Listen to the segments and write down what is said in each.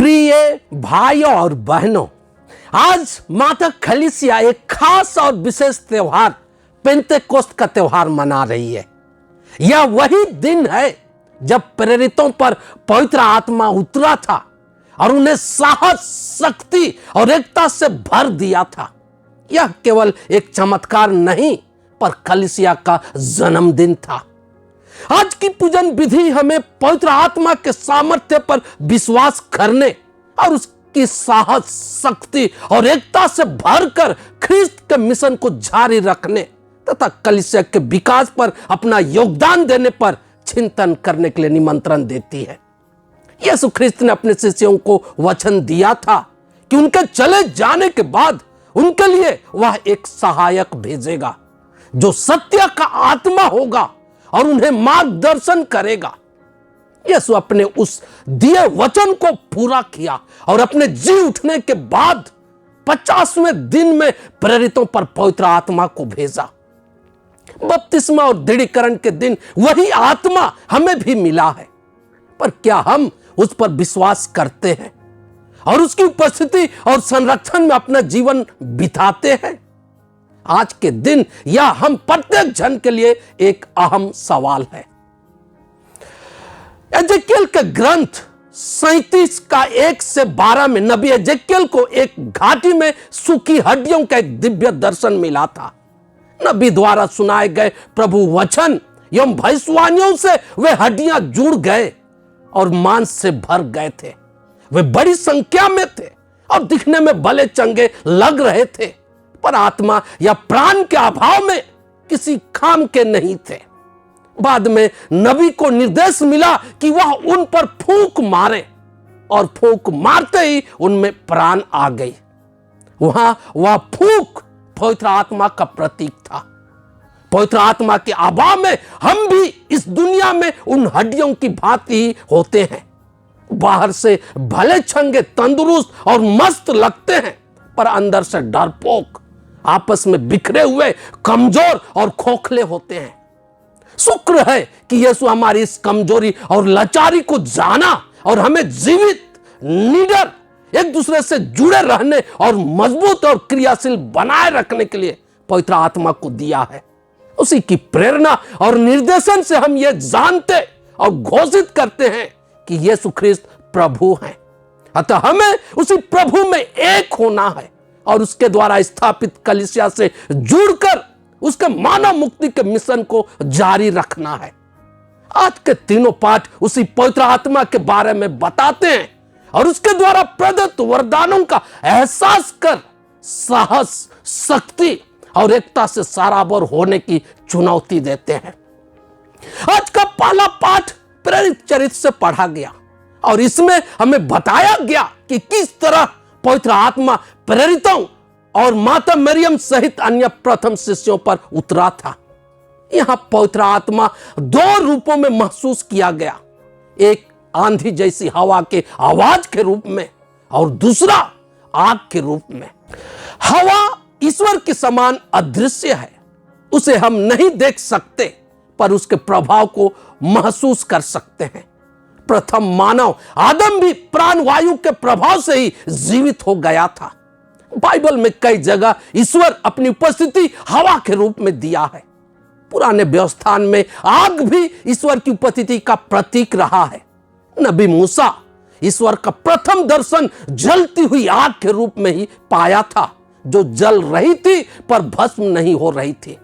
प्रिय भाइयों और बहनों, आज माता कलीसिया एक खास और विशेष त्योहार पेंतेकोस्त का त्योहार मना रही है। यह वही दिन है जब प्रेरितों पर पवित्र आत्मा उतरा था और उन्हें साहस, शक्ति और एकता से भर दिया था। यह केवल एक चमत्कार नहीं, पर कलीसिया का जन्मदिन था। आज की पूजन विधि हमें पवित्र आत्मा के सामर्थ्य पर विश्वास करने और उसकी साहस, शक्ति और एकता से भरकर ख्रिस्त के मिशन को जारी रखने तथा कलीसिया के विकास पर अपना योगदान देने पर चिंतन करने के लिए निमंत्रण देती है। यीशु ख्रिस्त ने अपने शिष्यों को वचन दिया था कि उनके चले जाने के बाद उनके लिए वह एक सहायक भेजेगा जो सत्य का आत्मा होगा और उन्हें मार्गदर्शन करेगा। यीशु अपने उस दिए वचन को पूरा किया और अपने जी उठने के बाद 50वें दिन में प्रेरितों पर पवित्र आत्मा को भेजा। बपतिस्मा और दृढ़ीकरण के दिन वही आत्मा हमें भी मिला है, पर क्या हम उस पर विश्वास करते हैं और उसकी उपस्थिति और संरक्षण में अपना जीवन बिताते हैं? आज के दिन यह हम प्रत्येक जन के लिए एक अहम सवाल है। एजेकियल के ग्रंथ 37 का 1 से 12 में नबी एजेकियल को एक घाटी में सूखी हड्डियों का एक दिव्य दर्शन मिला था। नबी द्वारा सुनाए गए प्रभु वचन एवं भविष्यवाणियों से वे हड्डियां जुड़ गए और मांस से भर गए थे। वे बड़ी संख्या में थे और दिखने में भले चंगे लग रहे थे, पर आत्मा या प्राण के अभाव में किसी काम के नहीं थे। बाद में नबी को निर्देश मिला कि वह उन पर फूंक मारे और फूंक मारते ही उनमें प्राण आ गई। वह फूंक पवित्र आत्मा का प्रतीक था। पवित्र आत्मा के अभाव में हम भी इस दुनिया में उन हड्डियों की भांति ही होते हैं। बाहर से भले छंगे, तंदुरुस्त और मस्त लगते हैं, पर अंदर से डरपोक, आपस में बिखरे हुए, कमजोर और खोखले होते हैं। शुक्र है कि यीशु हमारी इस कमजोरी और लाचारी को जाना और हमें जीवित, निडर, एक दूसरे से जुड़े रहने और मजबूत और क्रियाशील बनाए रखने के लिए पवित्र आत्मा को दिया है। उसी की प्रेरणा और निर्देशन से हम ये जानते और घोषित करते हैं कि यीशु ख्रिस्त प्रभु हैं। अतः हमें उसी प्रभु में एक होना है और उसके द्वारा स्थापित कलीसिया से जुड़कर उसके मानव मुक्ति के मिशन को जारी रखना है। आज के तीनों पाठ उसी पवित्र आत्मा के बारे में बताते हैं और उसके द्वारा प्रदत्त वरदानों का एहसास कर साहस, शक्ति और एकता से सराबर होने की चुनौती देते हैं। आज का पहला पाठ प्रेरित चरित्र से पढ़ा गया और इसमें हमें बताया गया कि किस तरह पवित्र आत्मा प्रेरितों और माता मरियम सहित अन्य प्रथम शिष्यों पर उतरा था। यहां पवित्र आत्मा दो रूपों में महसूस किया गया, एक आंधी जैसी हवा के आवाज के रूप में और दूसरा आग के रूप में। हवा ईश्वर के समान अदृश्य है, उसे हम नहीं देख सकते, पर उसके प्रभाव को महसूस कर सकते हैं। प्रथम मानव आदम भी प्राणवायु के प्रभाव से ही जीवित हो गया था। बाइबल में कई जगह ईश्वर अपनी उपस्थिति हवा के रूप में दिया है। पुराने व्यवस्थान में आग भी ईश्वर की उपस्थिति का प्रतीक रहा है। नबी मूसा ईश्वर का प्रथम दर्शन जलती हुई आग के रूप में ही पाया था, जो जल रही थी पर भस्म नहीं हो रही थी।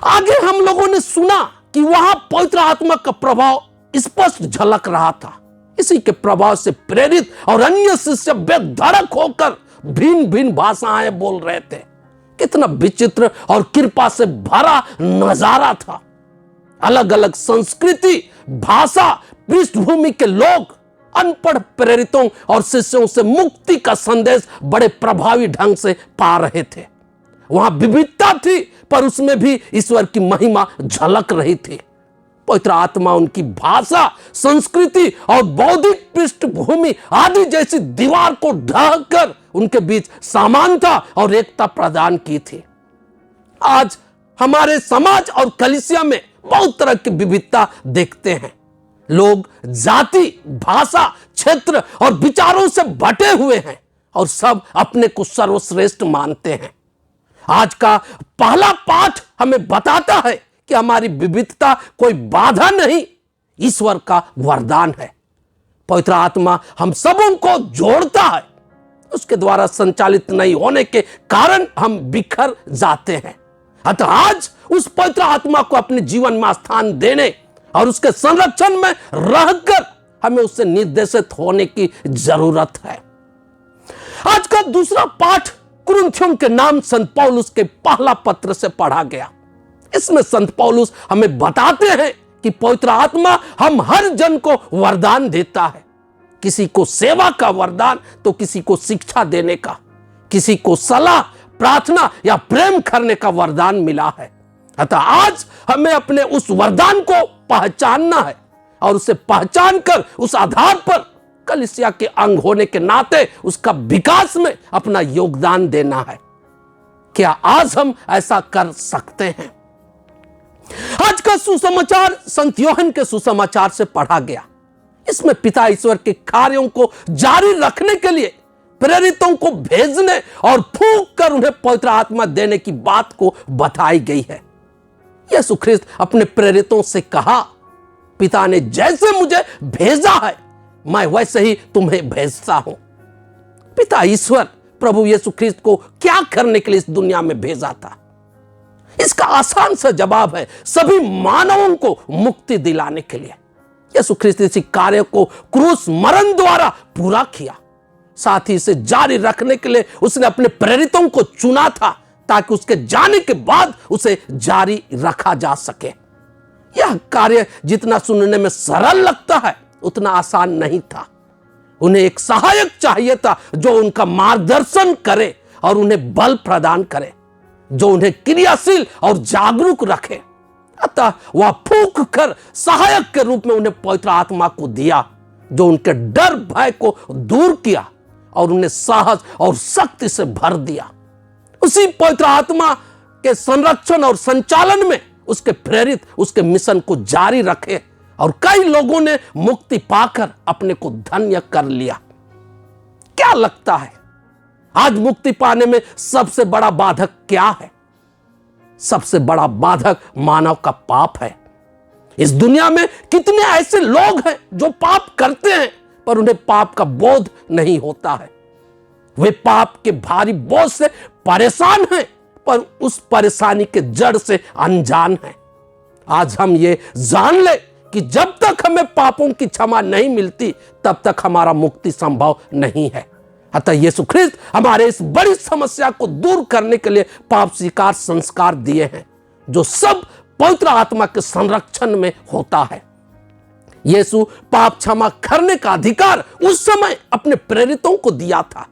आगे हम लोगों ने सुना कि वहां पवित्र आत्मा का प्रभाव स्पष्ट झलक रहा था। इसी के प्रभाव से प्रेरित और अन्य शिष्य बेधड़क होकर भिन्न भिन्न भाषाएं बोल रहे थे। कितना विचित्र और कृपा से भरा नजारा था। अलग अलग संस्कृति, भाषा, पृष्ठभूमि के लोग अनपढ़ प्रेरितों और शिष्यों से मुक्ति का संदेश बड़े प्रभावी ढंग से पा रहे थे। वहां विविधता थी, पर उसमें भी ईश्वर की महिमा झलक रही थी। पवित्र आत्मा उनकी भाषा, संस्कृति और बौद्धिक पृष्ठभूमि आदि जैसी दीवार को ढहकर उनके बीच समानता और एकता प्रदान की थी। आज हमारे समाज और कलीसिया में बहुत तरह की विविधता देखते हैं, लोग जाति, भाषा, क्षेत्र और विचारों से बटे हुए हैं और सब अपने को सर्वश्रेष्ठ मानते हैं। आज का पहला पाठ हमें बताता है कि हमारी विविधता कोई बाधा नहीं, ईश्वर का वरदान है। पवित्र आत्मा हम सबों को जोड़ता है। उसके द्वारा संचालित नहीं होने के कारण हम बिखर जाते हैं। अतः आज उस पवित्र आत्मा को अपने जीवन में स्थान देने और उसके संरक्षण में रहकर हमें उससे निर्देशित होने की जरूरत है। आज का दूसरा पाठ कुरिन्थियों के नाम संत पौलुस के पहला पत्र से पढ़ा गया। इसमें संत पौलुस हमें बताते हैं कि पवित्र आत्मा हम हर जन को वरदान देता है। किसी को सेवा का वरदान तो किसी को शिक्षा देने का, किसी को सलाह, प्रार्थना या प्रेम करने का वरदान मिला है। अतः आज हमें अपने उस वरदान को पहचानना है और उसे पहचान कर उस आधार पर कलीसिया के अंग होने के नाते उसका विकास में अपना योगदान देना है। क्या आज हम ऐसा कर सकते हैं? आज का सुसमाचार संत यूहन्ना के सुसमाचार से पढ़ा गया। इसमें पिता ईश्वर के कार्यों को जारी रखने के लिए प्रेरितों को भेजने और फूंक कर उन्हें पवित्र आत्मा देने की बात को बताई गई है। यीशु ख्रिस्त अपने प्रेरितों से कहा, पिता ने जैसे मुझे भेजा है मैं वैसे ही तुम्हें भेजता हूं। पिता ईश्वर प्रभु यीशु ख्रिस्त को क्या करने के लिए इस दुनिया में भेजा था? इसका आसान सा जवाब है, सभी मानवों को मुक्ति दिलाने के लिए। यीशु ख्रिस्त इसी कार्य को क्रूस मरण द्वारा पूरा किया। साथ ही इसे जारी रखने के लिए उसने अपने प्रेरितों को चुना था ताकि उसके जाने के बाद उसे जारी रखा जा सके। यह कार्य जितना सुनने में सरल लगता है उतना आसान नहीं था। उन्हें एक सहायक चाहिए था जो उनका मार्गदर्शन करे और उन्हें बल प्रदान करे, जो उन्हें क्रियाशील और जागरूक रखे। अतः वह फूंक कर सहायक के रूप में उन्हें पवित्र आत्मा को दिया, जो उनके डर भय को दूर किया और उन्हें साहस और शक्ति से भर दिया। उसी पवित्र आत्मा के संरक्षण और संचालन में उसके प्रेरित उसके मिशन को जारी रखे और कई लोगों ने मुक्ति पाकर अपने को धन्य कर लिया। क्या लगता है आज मुक्ति पाने में सबसे बड़ा बाधक क्या है? सबसे बड़ा बाधक मानव का पाप है। इस दुनिया में कितने ऐसे लोग हैं जो पाप करते हैं पर उन्हें पाप का बोध नहीं होता है। वे पाप के भारी बोझ से परेशान हैं पर उस परेशानी के जड़ से अनजान हैं। आज हम ये जान ले कि जब तक हमें पापों की क्षमा नहीं मिलती तब तक हमारा मुक्ति संभव नहीं है। अतः यीशु ख्रिस्त हमारे इस बड़ी समस्या को दूर करने के लिए पाप स्वीकार संस्कार दिए हैं, जो सब पवित्र आत्मा के संरक्षण में होता है। यीशु पाप क्षमा करने का अधिकार उस समय अपने प्रेरितों को दिया था।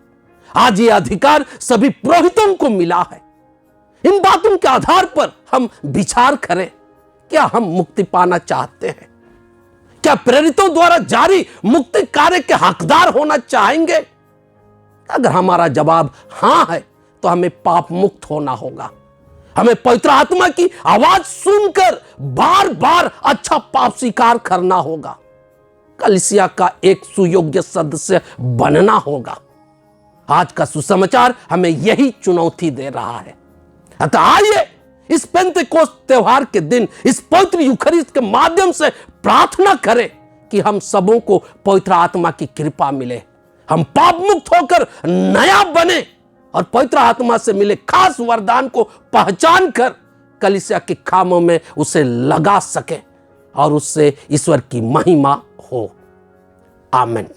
आज ये अधिकार सभी पुरोहितों को मिला है। इन बातों के आधार पर हम विचार करें, क्या हम मुक्ति पाना चाहते हैं? क्या प्रेरितों द्वारा जारी मुक्ति कार्य के हकदार होना चाहेंगे? अगर हमारा जवाब हां है तो हमें पाप मुक्त होना होगा। हमें पवित्र आत्मा की आवाज सुनकर बार बार अच्छा पाप स्वीकार करना होगा। कलीसिया का एक सुयोग्य सदस्य बनना होगा। आज का सुसमाचार हमें यही चुनौती दे रहा है। अतः आइए इस पेंतेकोस्त त्योहार के दिन इस पवित्र यूखरिस्त के माध्यम से प्रार्थना करें कि हम सबों को पवित्र आत्मा की कृपा मिले, हम पाप मुक्त होकर नया बने और पवित्र आत्मा से मिले खास वरदान को पहचान कर कलीसिया के कामों में उसे लगा सके और उससे ईश्वर की महिमा हो। आमीन।